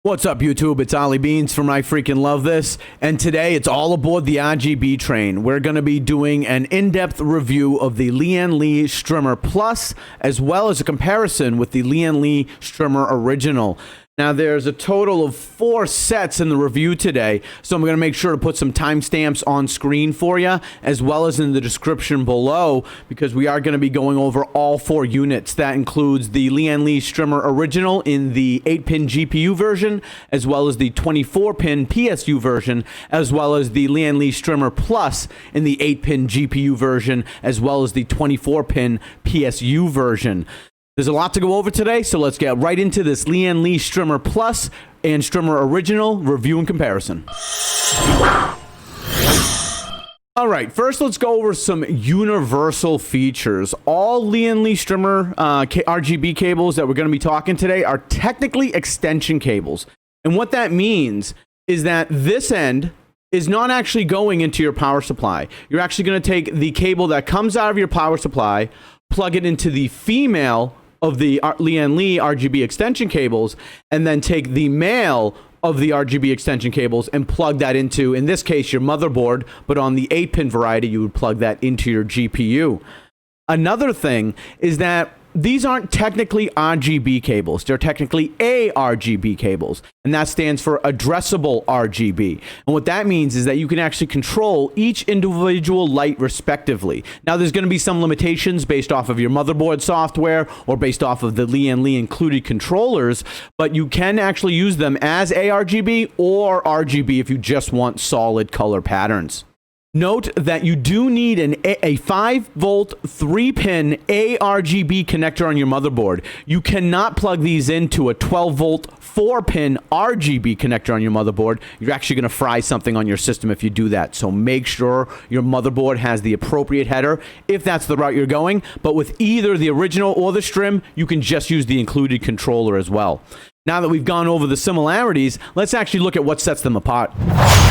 What's up, YouTube? It's OllieBeanz from iFreaking Love This, and today it's all aboard the RGB train. We're going to be doing an in-depth review of the Lian Strimer Plus, as well as a comparison with the Lian Strimer Original. Now, there's a total of 4 sets in the review today, so I'm going to make sure to put some timestamps on screen for you, as well as in the description below, because we are going to be going over all 4 units. That includes the Lian Strimer Original in the 8-pin GPU version, as well as the 24-pin PSU version, as well as the Lian Strimer Plus in the 8-pin GPU version, as well as the 24-pin PSU version. There's a lot to go over today, so let's get right into this Lian Strimer Plus and Strimer Original review and comparison. All right, first let's go over some universal features. All Lian Strimer RGB cables that we're going to be talking today are technically extension cables. And what that means is that this end is not actually going into your power supply. You're actually going to take the cable that comes out of your power supply, plug it into the female of the Lian RGB extension cables, and then take the male of the RGB extension cables and plug that into, in this case, your motherboard, but on the 8-pin variety, you would plug that into your GPU. Another thing is that these aren't technically RGB cables. They're technically ARGB cables, and that stands for addressable RGB. And what that means is that you can actually control each individual light respectively. Now, there's going to be some limitations based off of your motherboard software or based off of the Lian included controllers, but you can actually use them as ARGB or RGB if you just want solid color patterns. Note that you do need a 5-volt 3-pin ARGB connector on your motherboard. You cannot plug these into a 12-volt 4-pin RGB connector on your motherboard. You're actually going to fry something on your system if you do that. So make sure your motherboard has the appropriate header if that's the route you're going. But with either the original or the Strim, you can just use the included controller as well. Now that we've gone over the similarities, let's actually look at what sets them apart.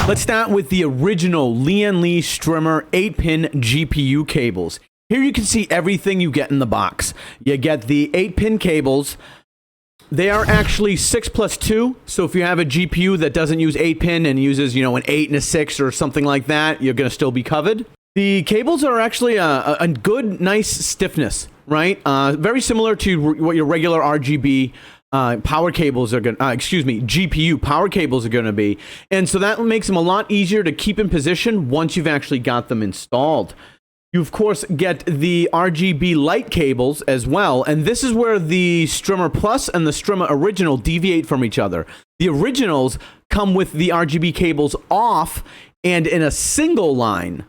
Let's start with the original Lian Strimer 8-pin GPU cables. Here you can see everything you get in the box. You get the 8-pin cables. They are actually 6+2, so if you have a GPU that doesn't use 8-pin and uses, an 8 and a 6 or something like that, you're going to still be covered. The cables are actually a good, nice stiffness, right? Very similar to what your regular RGB power cables are going GPU power cables are going to be. And so that makes them a lot easier to keep in position once you've actually got them installed. You, of course, get the RGB light cables as well. And this is where the Strimer Plus and the Strimer Original deviate from each other. The originals come with the RGB cables off and in a single line,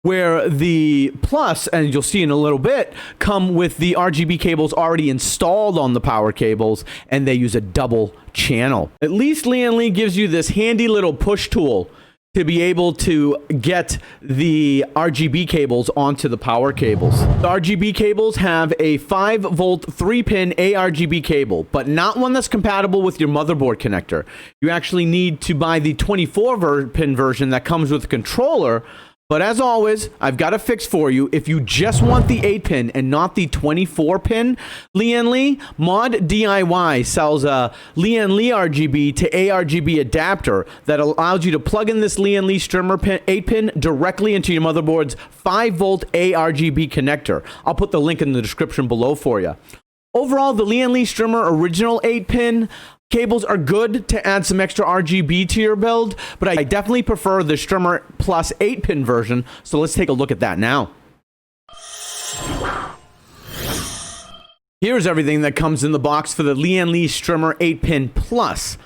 where the Plus, and you'll see in a little bit, come with the RGB cables already installed on the power cables, and they use a double channel. At least Lian gives you this handy little push tool to be able to get the RGB cables onto the power cables. The RGB cables have a 5-volt 3-pin ARGB cable, but not one that's compatible with your motherboard connector. You actually need to buy the 24-pin version that comes with a controller. But as always, I've got a fix for you. If you just want the 8-pin and not the 24-pin, Lian Mod DIY sells a Lian RGB to ARGB adapter that allows you to plug in this Lian Strimer 8-pin directly into your motherboard's 5-volt ARGB connector. I'll put the link in the description below for you. Overall, the Lian Strimer Original 8-pin cables are good to add some extra RGB to your build, but I definitely prefer the Strimer Plus 8-pin version, so let's take a look at that now. Here's everything that comes in the box for the Lian Strimer 8-pin Plus.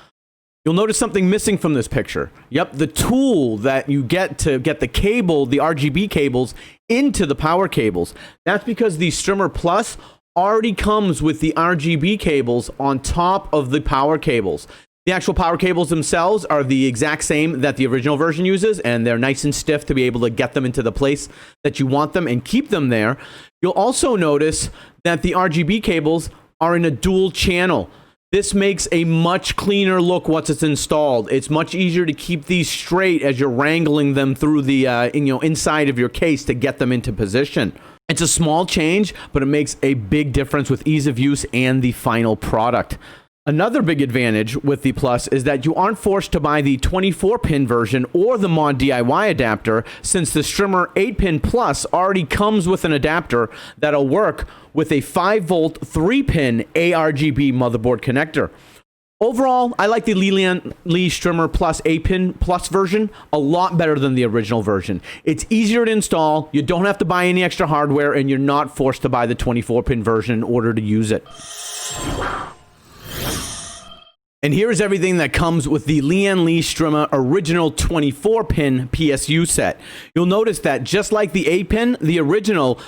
You'll notice something missing from this picture. Yep, the tool that you get to get the cable, the RGB cables, into the power cables. That's because the Strimer Plus already comes with the RGB cables on top of the power cables. The actual power cables themselves are the exact same that the original version uses, and they're nice and stiff to be able to get them into the place that you want them and keep them there. You'll also notice that the RGB cables are in a dual channel. This makes a much cleaner look once it's installed. It's much easier to keep these straight as you're wrangling them through the inside of your case to get them into position. It's a small change, but it makes a big difference with ease of use and the final product. Another big advantage with the Plus is that you aren't forced to buy the 24-pin version or the Mod DIY adapter, since the Strimer 8-pin Plus already comes with an adapter that'll work with a 5-volt 3-pin ARGB motherboard connector. Overall, I like the Lian Strimer Plus 8-pin Plus version a lot better than the original version. It's easier to install, you don't have to buy any extra hardware, and you're not forced to buy the 24-pin version in order to use it. And here is everything that comes with the Lian Strimer original 24-pin PSU set. You'll notice that just like the 8-pin, the original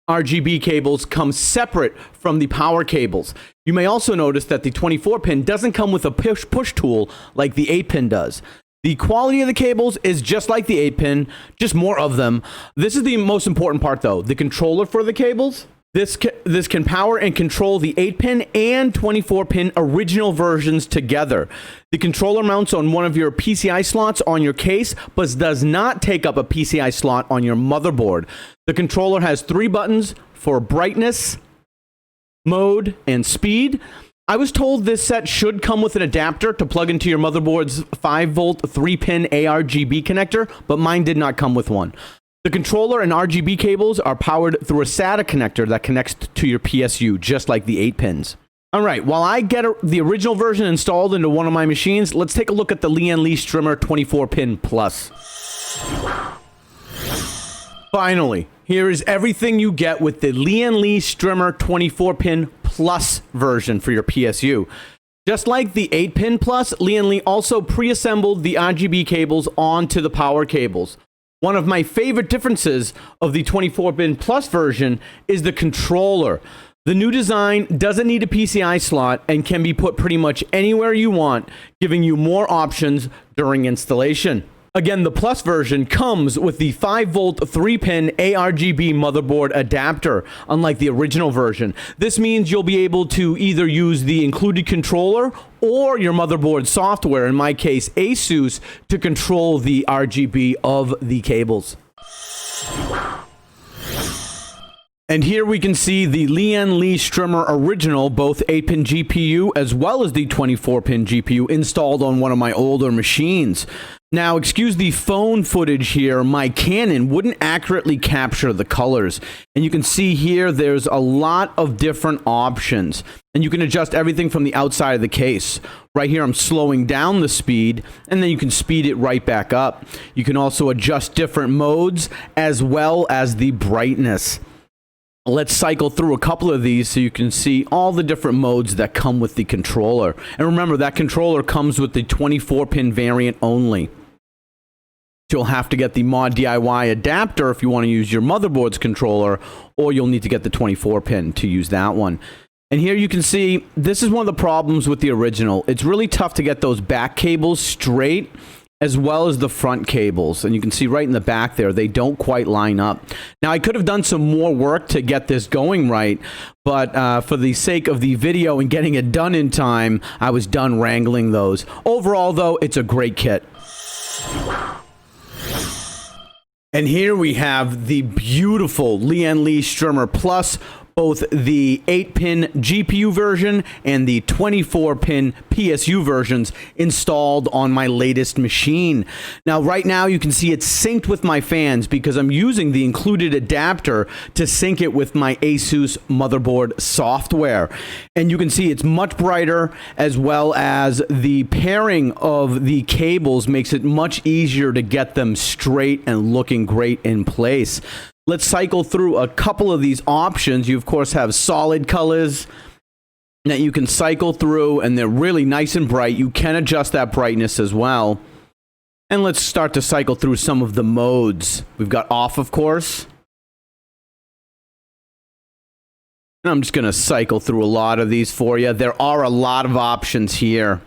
RGB cables come separate from the power cables. You may also notice that the 24-pin doesn't come with a push tool like the 8-pin does. The quality of the cables is just like the 8-pin, just more of them. This is the most important part though, the controller for the cables. This can power and control the 8-pin and 24-pin original versions together. The controller mounts on one of your PCI slots on your case, but does not take up a PCI slot on your motherboard. The controller has 3 buttons for brightness, mode, and speed. I was told this set should come with an adapter to plug into your motherboard's 5-volt 3-pin ARGB connector, but mine did not come with one. The controller and RGB cables are powered through a SATA connector that connects to your PSU, just like the 8-pins. All right, while I get the original version installed into one of my machines, let's take a look at the Lian Strimer 24-pin Plus. Finally, here is everything you get with the Lian Strimer 24-pin Plus version for your PSU. Just like the 8-pin Plus, Lian also pre-assembled the RGB cables onto the power cables. One of my favorite differences of the 24-pin Plus version is the controller. The new design doesn't need a PCI slot and can be put pretty much anywhere you want, giving you more options during installation. Again, the Plus version comes with the 5-volt 3-pin ARGB motherboard adapter, unlike the original version. This means you'll be able to either use the included controller or your motherboard software, in my case ASUS, to control the RGB of the cables. And here we can see the Lian Strimer original, both 8-pin GPU as well as the 24-pin GPU installed on one of my older machines. Now, excuse the phone footage here, my Canon wouldn't accurately capture the colors. And you can see here there's a lot of different options. And you can adjust everything from the outside of the case. Right here I'm slowing down the speed, and then you can speed it right back up. You can also adjust different modes as well as the brightness. Let's cycle through a couple of these so you can see all the different modes that come with the controller. And remember, that controller comes with the 24-pin variant only. You'll have to get the Mod DIY adapter if you want to use your motherboard's controller, or you'll need to get the 24-pin to use that one. And here you can see, this is one of the problems with the original. It's really tough to get those back cables straight, as well as the front cables. And you can see right in the back there, they don't quite line up. Now, I could have done some more work to get this going right, but for the sake of the video and getting it done in time, I was done wrangling those. Overall, though, it's a great kit. And here we have the beautiful Lian Strimer Plus, both the 8-pin GPU version and the 24-pin PSU versions installed on my latest machine. Now, right now, you can see it's synced with my fans because I'm using the included adapter to sync it with my ASUS motherboard software. And you can see it's much brighter, as well as the pairing of the cables makes it much easier to get them straight and looking great in place. Let's cycle through a couple of these options. You, of course, have solid colors that you can cycle through, and they're really nice and bright. You can adjust that brightness as well. And let's start to cycle through some of the modes. We've got off, of course. And I'm just going to cycle through a lot of these for you. There are a lot of options here.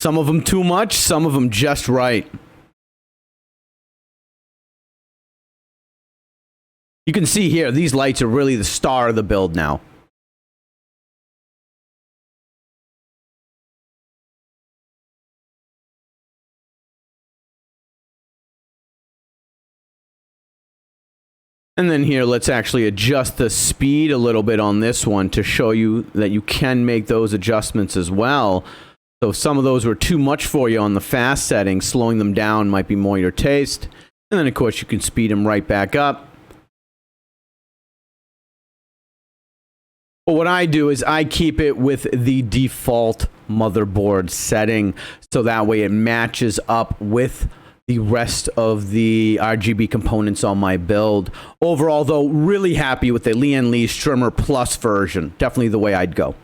Some of them too much, some of them just right. You can see here, these lights are really the star of the build now. And then here, let's actually adjust the speed a little bit on this one to show you that you can make those adjustments as well. So if some of those were too much for you on the fast setting, slowing them down might be more your taste. And then, of course, you can speed them right back up. But what I do is I keep it with the default motherboard setting, so that way it matches up with the rest of the RGB components on my build. Overall, though, really happy with the Lian Strimer Plus version. Definitely the way I'd go.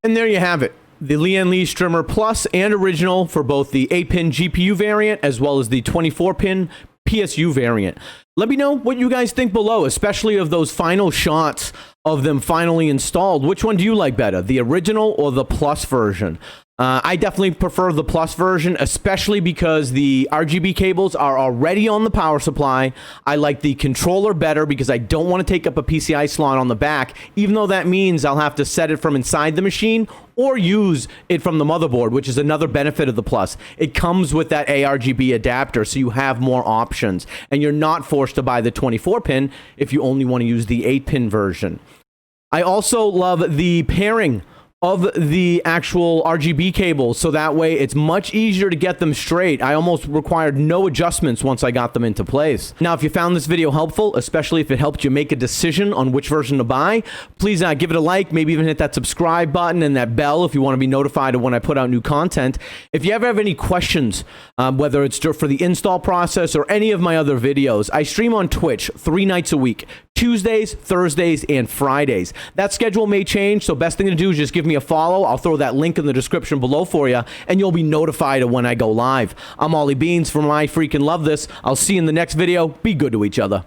And there you have it. The Lian Strimer Plus and original for both the 8-pin GPU variant as well as the 24-pin PSU variant. Let me know what you guys think below, especially of those final shots of them finally installed. Which one do you like better, the original or the Plus version? I definitely prefer the Plus version, especially because the RGB cables are already on the power supply. I like the controller better because I don't want to take up a PCI slot on the back, even though that means I'll have to set it from inside the machine or use it from the motherboard, which is another benefit of the Plus. It comes with that ARGB adapter, so you have more options, and you're not forced to buy the 24-pin if you only want to use the 8-pin version. I also love the pairing of the actual RGB cables, so that way it's much easier to get them straight. I almost required no adjustments once I got them into place. Now, if you found this video helpful, especially if it helped you make a decision on which version to buy, please give it a like, maybe even hit that subscribe button and that bell if you want to be notified of when I put out new content. If you ever have any questions, whether it's for the install process or any of my other videos, I stream on Twitch 3 nights a week. Tuesdays, Thursdays, and Fridays. That schedule may change, so best thing to do is just give me a follow. I'll throw that link in the description below for you, and you'll be notified of when I go live. I'm OllieBeanz from iFreaking Love This. I'll see you in the next video. Be good to each other.